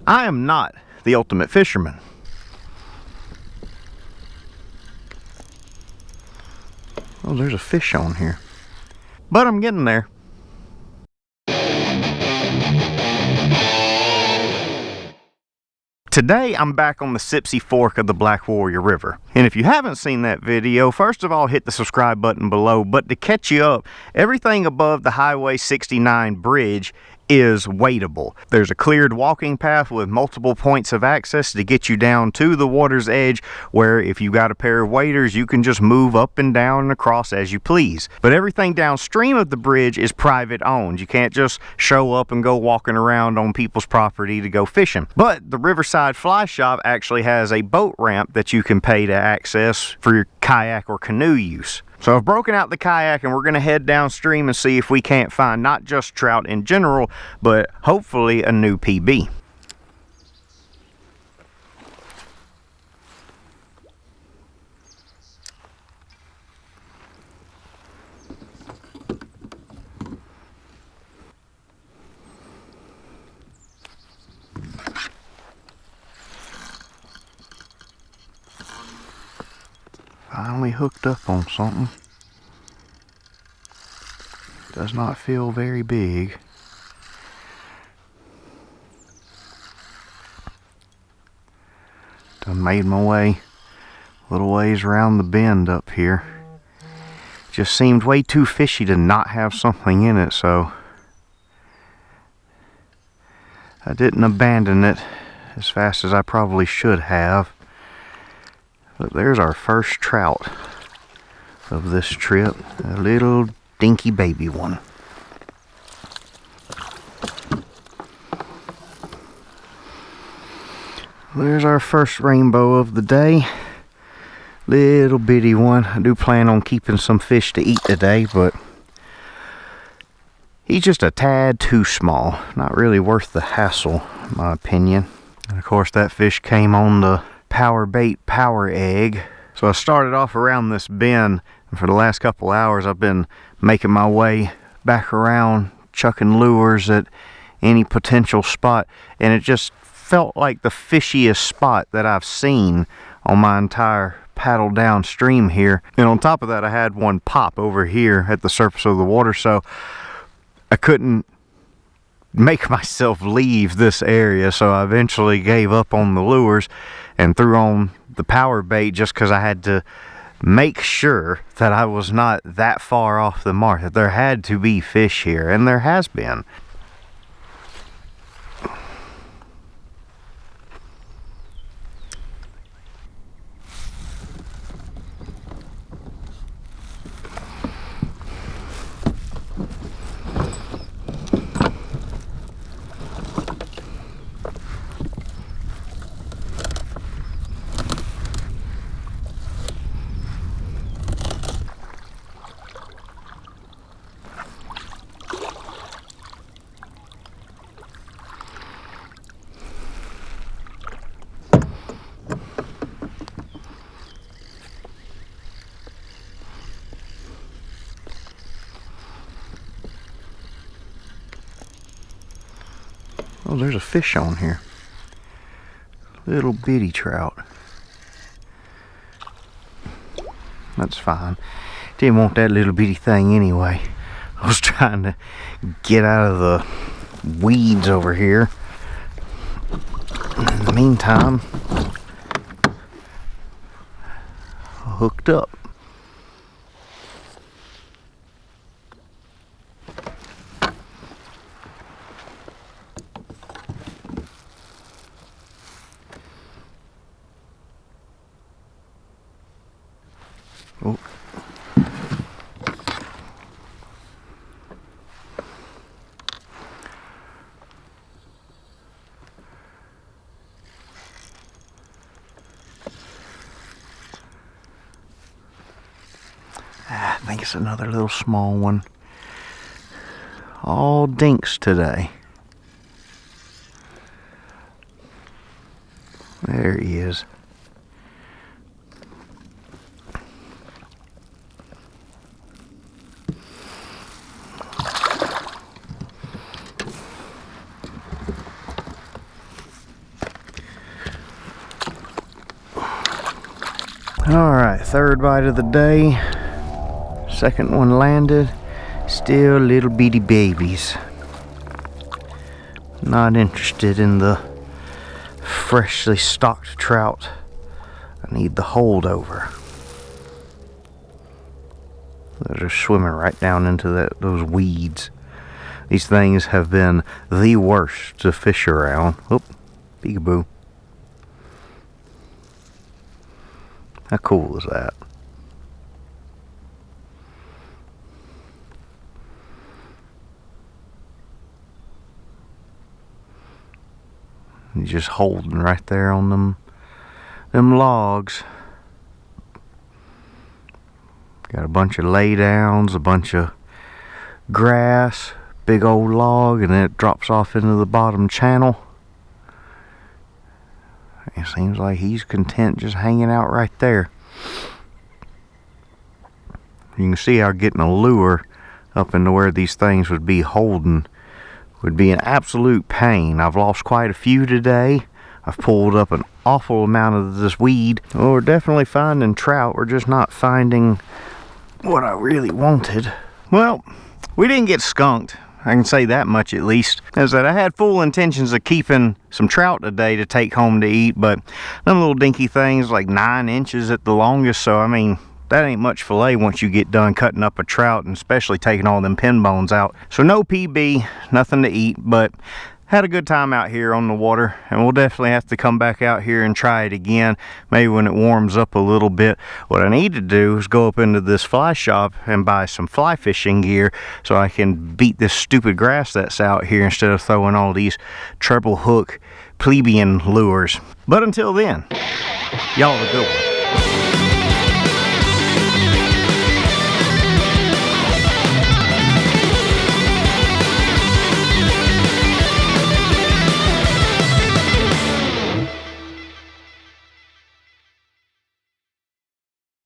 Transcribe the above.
I am not the ultimate fisherman. Oh, there's a fish on here. But I'm getting there. Today, I'm back on the Sipsey fork of the Black Warrior River. And if you haven't seen that video, first of all, hit the subscribe button below. But to catch you up, everything above the Highway 69 bridge is wadeable. There's a cleared walking path with multiple points of access to get you down to the water's edge, where if you got a pair of waders, you can just move up and down and across as you please. But everything downstream of the bridge is private owned. You can't just show up and go walking around on people's property to go fishing. But the Riverside Fly Shop actually has a boat ramp that you can pay to access for your kayak or canoe use. So I've broken out the kayak and we're going to head downstream and see if we can't find not just trout in general, but hopefully a new PB. Finally hooked up on something. Does not feel very big. Done made my way a little ways around the bend up here. Just seemed way too fishy to not have something in it, so I didn't abandon it as fast as I probably should have. But there's our first trout of this trip, a little dinky baby one. There's our first rainbow of the day, little bitty one. I do plan on keeping some fish to eat today, but he's just a tad too small. Not really worth the hassle, in my opinion. And of course that fish came on the power bait power egg. So I started off around this bend, and for the last couple hours I've been making my way back around, chucking lures at any potential spot, and it just felt like the fishiest spot that I've seen on my entire paddle downstream here. And on top of that, I had one pop over here at the surface of the water, so I couldn't make myself leave this area, so I eventually gave up on the lures and threw on the power bait just because I had to make sure that I was not that far off the mark, that there had to be fish here, and there has been. Oh, there's a fish on here. Little bitty trout. That's fine. Didn't want that little bitty thing anyway. I was trying to get out of the weeds over here. In the meantime, I hooked up. Oh. I think it's another little small one. All dinks today. There he is. Alright, third bite of the day. Second one landed. Still little bitty babies. Not interested in the freshly stocked trout. I need the holdover. They're just swimming right down into those weeds. These things have been the worst to fish around. Oop, peekaboo. How cool is that? He's just holding right there on them logs. Got a bunch of laydowns, a bunch of grass, big old log, and then it drops off into the bottom channel. It seems like he's content just hanging out right there. You can see how getting a lure up into where these things would be holding would be an absolute pain. I've lost quite a few today. I've pulled up an awful amount of this weed. Well, we're definitely finding trout. We're just not finding what I really wanted. Well, we didn't get skunked. I can say that much at least. As that I had full intentions of keeping some trout today to take home to eat, but them little dinky things, like 9 inches at the longest, so I mean, that ain't much fillet once you get done cutting up a trout, and especially taking all them pin bones out. So no PB, nothing to eat, but had a good time out here on the water, and we'll definitely have to come back out here and try it again, maybe when it warms up a little bit. What I need to do is go up into this fly shop and buy some fly fishing gear so I can beat this stupid grass that's out here instead of throwing all these treble hook plebeian lures. But until then, y'all have a good one.